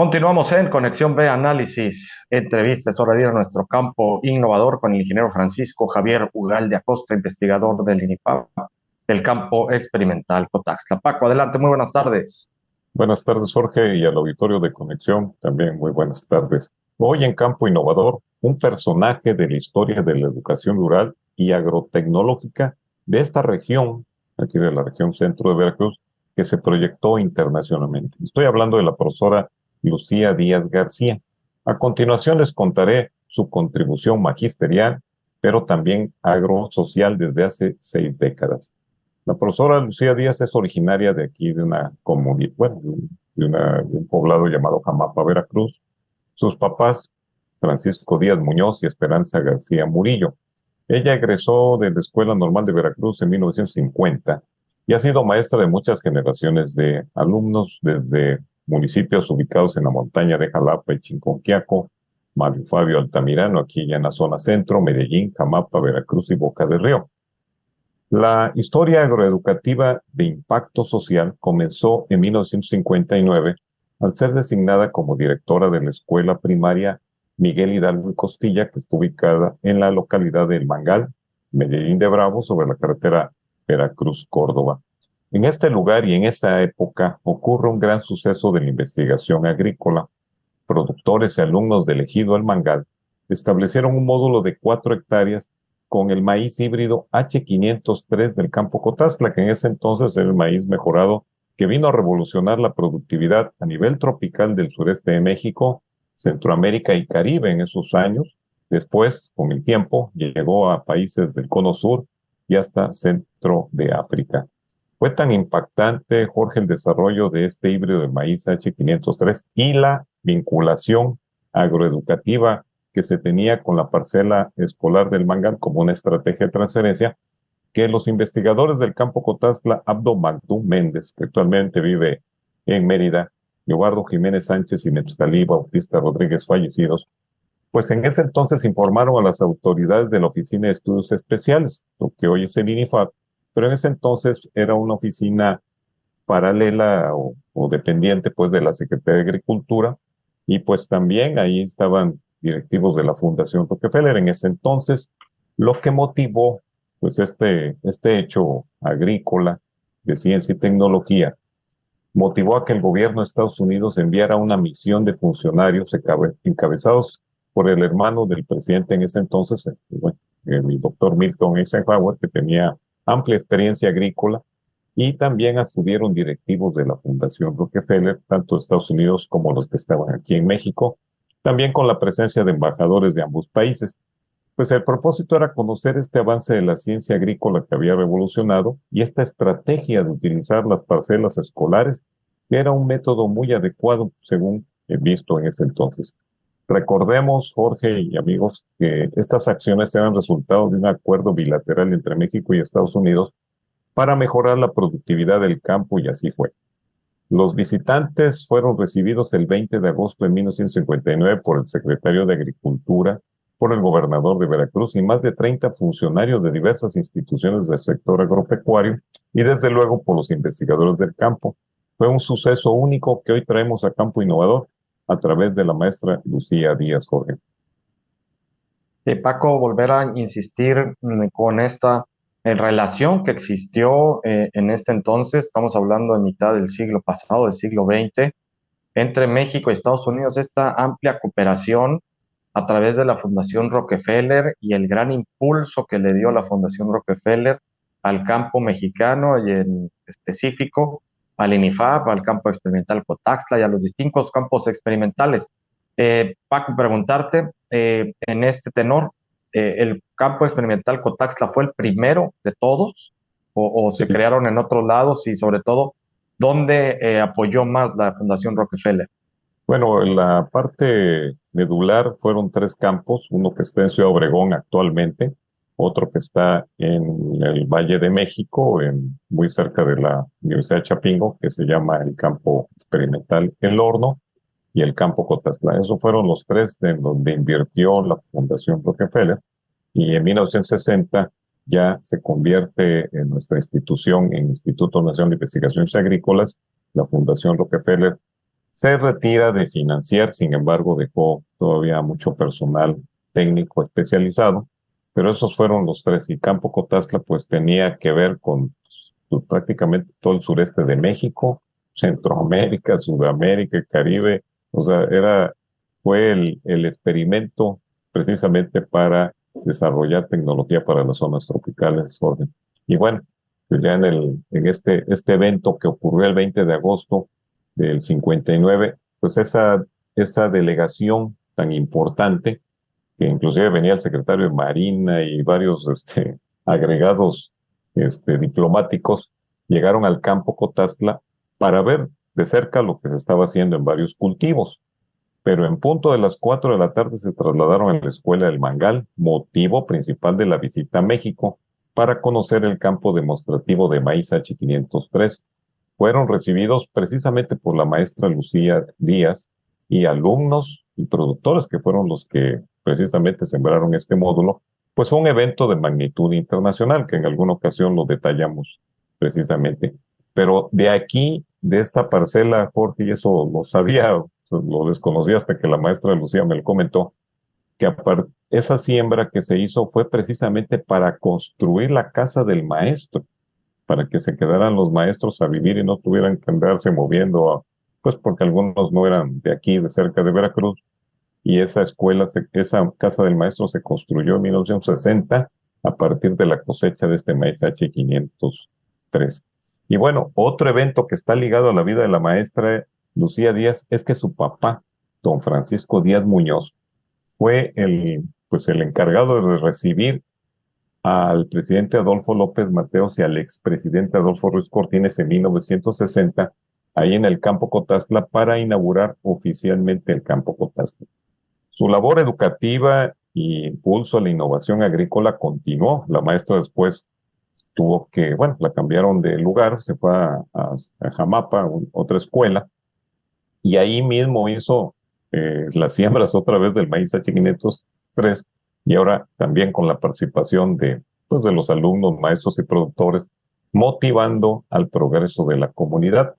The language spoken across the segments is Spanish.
Continuamos en Conexión B Análisis, entrevista. Es hora de ir a nuestro campo innovador con el ingeniero Francisco Javier Ugalde Acosta, investigador del INIPAP, del campo experimental Cotaxtla. Paco, adelante, muy buenas tardes. Buenas tardes, Jorge, y al auditorio de Conexión, también muy buenas tardes. Hoy en Campo Innovador, un personaje de la historia de la educación rural y agrotecnológica de esta región, aquí de la región centro de Veracruz, que se proyectó internacionalmente. Estoy hablando de la profesora Lucía Díaz García. A continuación les contaré su contribución magisterial, pero también agrosocial desde hace 6 décadas. La profesora Lucía Díaz es originaria de aquí, de una comunidad, bueno, de un poblado llamado Jamapa, Veracruz. Sus papás, Francisco Díaz Muñoz y Esperanza García Murillo. Ella egresó de la Escuela Normal de Veracruz en 1950 y ha sido maestra de muchas generaciones de alumnos desde municipios ubicados en la montaña de Jalapa y Chinconquiaco, Mario Fabio Altamirano, aquí ya en la zona centro, Medellín, Jamapa, Veracruz y Boca del Río. La historia agroeducativa de impacto social comenzó en 1959 al ser designada como directora de la escuela primaria Miguel Hidalgo y Costilla, que está ubicada en la localidad de El Mangal, Medellín de Bravo, sobre la carretera Veracruz-Córdoba. En este lugar y en esa época ocurre un gran suceso de la investigación agrícola. Productores y alumnos del ejido El Mangal establecieron un módulo de 4 hectáreas con el maíz híbrido H503 del campo Cotaxtla, que en ese entonces era el maíz mejorado que vino a revolucionar la productividad a nivel tropical del sureste de México, Centroamérica y Caribe en esos años. Después, con el tiempo, llegó a países del Cono Sur y hasta centro de África. Fue tan impactante, Jorge, el desarrollo de este híbrido de maíz H503 y la vinculación agroeducativa que se tenía con la parcela escolar del Mangal como una estrategia de transferencia, que los investigadores del campo Cotaxtla, Abdo Magdú Méndez, que actualmente vive en Mérida, Eduardo Jiménez Sánchez y Neptalí Bautista Rodríguez, fallecidos, pues en ese entonces informaron a las autoridades de la Oficina de Estudios Especiales, lo que hoy es el INIFAP, pero en ese entonces era una oficina paralela o dependiente pues de la Secretaría de Agricultura, y pues también ahí estaban directivos de la Fundación Rockefeller en ese entonces, lo que motivó pues este hecho agrícola de ciencia y tecnología, motivó a que el gobierno de Estados Unidos enviara una misión de funcionarios encabezados por el hermano del presidente en ese entonces, bueno, el doctor Milton Eisenhower, que tenía amplia experiencia agrícola, y también acudieron directivos de la Fundación Rockefeller, tanto de Estados Unidos como los que estaban aquí en México, también con la presencia de embajadores de ambos países. Pues el propósito era conocer este avance de la ciencia agrícola que había revolucionado y esta estrategia de utilizar las parcelas escolares, que era un método muy adecuado según he visto en ese entonces. Recordemos, Jorge y amigos, que estas acciones eran resultado de un acuerdo bilateral entre México y Estados Unidos para mejorar la productividad del campo, y así fue. Los visitantes fueron recibidos el 20 de agosto de 1959 por el secretario de Agricultura, por el gobernador de Veracruz y más de 30 funcionarios de diversas instituciones del sector agropecuario y desde luego por los investigadores del campo. Fue un suceso único que hoy traemos a Campo Innovador a través de la maestra Lucía Díaz, Jorge. Paco, volver a insistir con esta relación que existió en este entonces, estamos hablando de mitad del siglo pasado, del siglo XX, entre México y Estados Unidos, esta amplia cooperación a través de la Fundación Rockefeller y el gran impulso que le dio la Fundación Rockefeller al campo mexicano y en específico al INIFAP, al campo experimental Cotaxtla y a los distintos campos experimentales. Paco, preguntarte en este tenor, ¿el campo experimental Cotaxtla fue el primero de todos o se Sí. crearon en otros lados y sobre todo, dónde apoyó más la Fundación Rockefeller? Bueno, en la parte medular fueron 3 campos, uno que está en Ciudad Obregón actualmente, otro que está en el Valle de México, muy cerca de la Universidad de Chapingo, que se llama el campo experimental El Horno, y el campo Cotasla. Esos fueron los 3 en donde invirtió la Fundación Rockefeller, y en 1960 ya se convierte en nuestra institución, en Instituto Nacional de Investigaciones Agrícolas, la Fundación Rockefeller Se retira de financiar, sin embargo, dejó todavía mucho personal técnico especializado, pero esos fueron los tres. Y Campo Cotazla, pues tenía que ver con pues, prácticamente todo el sureste de México, Centroamérica, Sudamérica, Caribe. O sea, fue el experimento precisamente para desarrollar tecnología para las zonas tropicales, Jorge. Y bueno, pues ya en este evento que ocurrió el 20 de agosto del 59, pues esa delegación tan importante, que inclusive venía el secretario de Marina y varios agregados diplomáticos, llegaron al campo Cotazla para ver de cerca lo que se estaba haciendo en varios cultivos. Pero en punto de las 4 de la tarde se trasladaron a la Escuela del Mangal, motivo principal de la visita a México, para conocer el campo demostrativo de maíz H503. Fueron recibidos precisamente por la maestra Lucía Díaz y alumnos y productores que fueron los que precisamente sembraron este módulo, pues fue un evento de magnitud internacional que en alguna ocasión lo detallamos precisamente. Pero de aquí, de esta parcela, Jorge, y eso lo sabía, lo desconocía hasta que la maestra Lucía me lo comentó, que esa siembra que se hizo fue precisamente para construir la casa del maestro, para que se quedaran los maestros a vivir y no tuvieran que andarse moviendo, pues porque algunos no eran de aquí, de cerca de Veracruz, y esa escuela, esa casa del maestro se construyó en 1960 a partir de la cosecha de este maíz H503. Y bueno, otro evento que está ligado a la vida de la maestra Lucía Díaz es que su papá, don Francisco Díaz Muñoz, fue pues el encargado de recibir al presidente Adolfo López Mateos y al expresidente Adolfo Ruiz Cortines en 1960, ahí en el Campo Cotazla, para inaugurar oficialmente el Campo Cotazla. Su labor educativa y impulso a la innovación agrícola continuó. La maestra después tuvo que, bueno, la cambiaron de lugar, se fue a Jamapa, otra escuela, y ahí mismo hizo las siembras otra vez del maíz H503 y ahora también con la participación pues, de los alumnos, maestros y productores, motivando al progreso de la comunidad.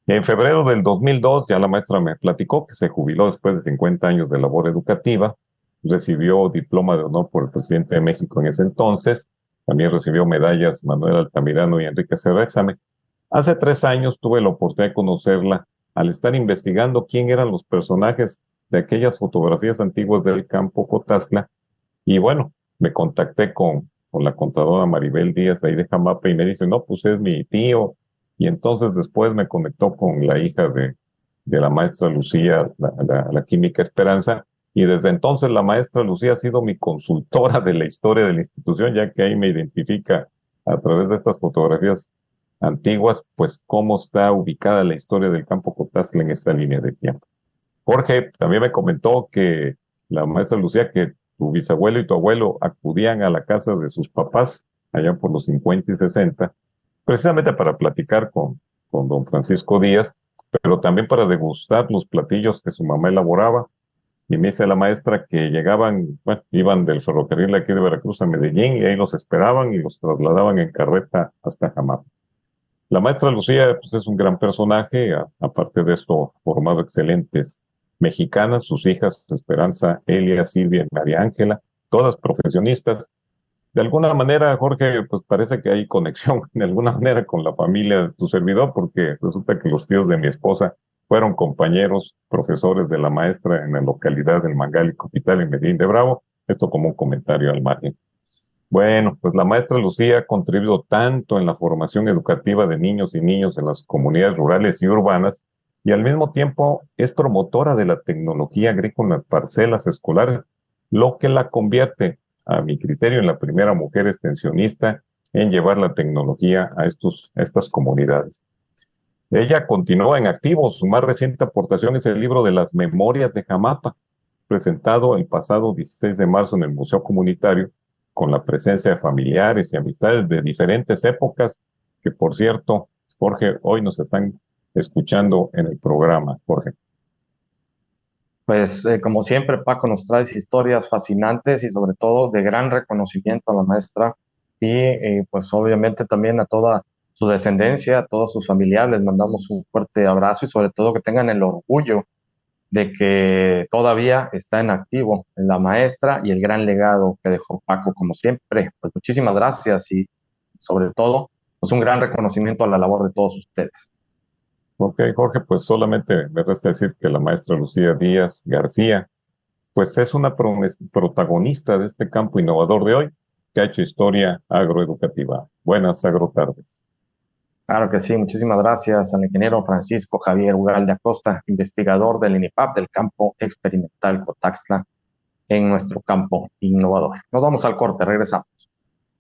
En febrero del 2002, ya la maestra me platicó que se jubiló después de 50 años de labor educativa, recibió diploma de honor por el presidente de México en ese entonces, también recibió medallas Manuel Altamirano y Enrique Serrexame. Hace 3 años tuve la oportunidad de conocerla al estar investigando quién eran los personajes de aquellas fotografías antiguas del campo Cotazla. Y bueno, me contacté con la contadora Maribel Díaz ahí de Jamapa y me dice, no, pues es mi tío. Y entonces después me conectó con la hija de la maestra Lucía, la química Esperanza. Y desde entonces la maestra Lucía ha sido mi consultora de la historia de la institución, ya que ahí me identifica a través de estas fotografías antiguas, pues cómo está ubicada la historia del campo Cotazla en esta línea de tiempo. Jorge también me comentó que la maestra Lucía, que tu bisabuelo y tu abuelo acudían a la casa de sus papás allá por los 50 y 60, precisamente para platicar con don Francisco Díaz, pero también para degustar los platillos que su mamá elaboraba. Y me dice la maestra que llegaban, bueno, iban del ferrocarril aquí de Veracruz a Medellín y ahí los esperaban y los trasladaban en carreta hasta Jamapa. La maestra Lucía pues, es un gran personaje, aparte de esto, formado excelentes mexicanas, sus hijas Esperanza, Elia, Silvia y María Ángela, todas profesionistas. De alguna manera, Jorge, pues parece que hay conexión de alguna manera con la familia de tu servidor, porque resulta que los tíos de mi esposa fueron compañeros, profesores de la maestra en la localidad del Mangal y Copital en Medellín de Bravo. Esto como un comentario al margen. Bueno, pues la maestra Lucía ha contribuido tanto en la formación educativa de niños y niñas en las comunidades rurales y urbanas, y al mismo tiempo es promotora de la tecnología agrícola en las parcelas escolares, lo que la convierte, a mi criterio, en la primera mujer extensionista en llevar la tecnología a estas comunidades. Ella continúa en activo. Su más reciente aportación es el libro de las Memorias de Jamapa, presentado el pasado 16 de marzo en el Museo Comunitario, con la presencia de familiares y amistades de diferentes épocas, que por cierto, Jorge, hoy nos están escuchando en el programa, Jorge. Pues como siempre, Paco, nos traes historias fascinantes y sobre todo de gran reconocimiento a la maestra y pues obviamente también a toda su descendencia, a todos sus familiares, les mandamos un fuerte abrazo y sobre todo que tengan el orgullo de que todavía está en activo la maestra y el gran legado que dejó Paco, como siempre. Pues muchísimas gracias y sobre todo, pues un gran reconocimiento a la labor de todos ustedes. Ok, Jorge, pues solamente me resta decir que la maestra Lucía Díaz García, pues es una protagonista de este campo innovador de hoy, que ha hecho historia agroeducativa. Buenas agrotardes. Claro que sí, muchísimas gracias al ingeniero Francisco Javier Ugalde Acosta, investigador del INIPAP del campo experimental Cotaxtla en nuestro campo innovador. Nos vamos al corte, regresamos.